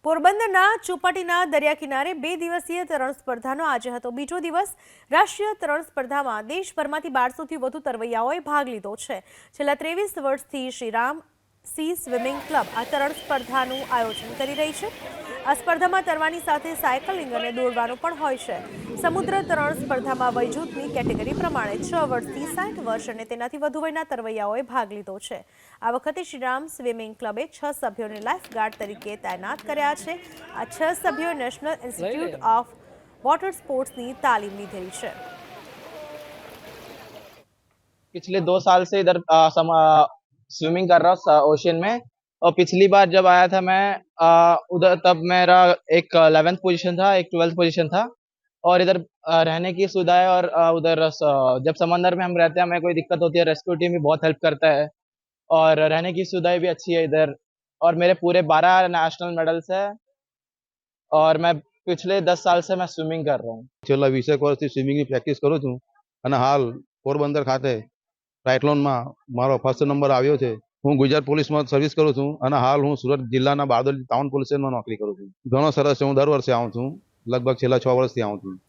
પોરબંદરના ચોપાટીના દરિયા કિનારે 2 દિવસીય તરણ સ્પર્ધાનો આજે હતો બીજો દિવસ। રાષ્ટ્રીય તરણ સ્પર્ધામાં દેશભરમાંથી 1200થી વધુ તરવૈયાઓએ ભાગ લીધો છે। છેલ્લા 23 વર્ષથી શ્રીરામ સી સ્વિમિંગ ક્લબ આ તરણ સ્પર્ધાનું આયોજન કરી રહી છે। આ સ્પર્ધામાં તરવાની સાથે સાયકલિંગ અને દોડવાનું પણ હોય છે। સમુદ્ર તરણ સ્પર્ધામાં વયજૂથની કેટેગરી પ્રમાણે 6 વર્ષથી 60 વર્ષ અને તેનાથી વધુ વયના તરવૈયાઓએ ભાગ લીધો છે। આ વખતે શ્રીરામ સ્વિમિંગ ક્લબે 6 સભ્યોને લાઈફ ગાર્ડ તરીકે તૈનાત કર્યા છે। આ 6 સભ્યોએ નેશનલ ઇન્સ્ટિટ્યૂટ ઓફ વોટર સ્પોર્ટ્સની તાલીમ લીધેલી છે। पिछले 2 साल से इधर स्विमिंग कर रहा हूँ ओशन में। और पिछली बार जब आया था मैं उधर, तब मेरा एक 11th पोजीशन था, एक 12th पोजीशन था। और इधर रहने की सुविधा है। और उधर जब समंदर में हम रहते हैं, हमें कोई दिक्कत होती है, रेस्क्यू टीम भी बहुत हेल्प करता है और रहने की सुविधाएं भी अच्छी है इधर। और मेरे पूरे 12 नेशनल मेडल्स है और मैं पिछले 10 साल से मैं स्विमिंग कर रहा हूँ। છેલ્લા 20 વર્ષથી સ્વિમિંગની પ્રેક્ટિસ કરું છું અને હાલ પોરબંદર ખાતે ટ્રાયથલોનમાં મારો ફર્સ્ટ નંબર આવ્યો છે। હું ગુજરાત પોલીસમાં સર્વિસ કરું છું અને હાલ હું સુરત જિલ્લાના બારડોલી ટાઉન પોલીસ સ્ટેશનમાં નોકરી કરું છું। ઘણો સરસ છે, હું દર વર્ષે આવું છું, લગભગ છેલ્લા 6 વર્ષથી આવું છું।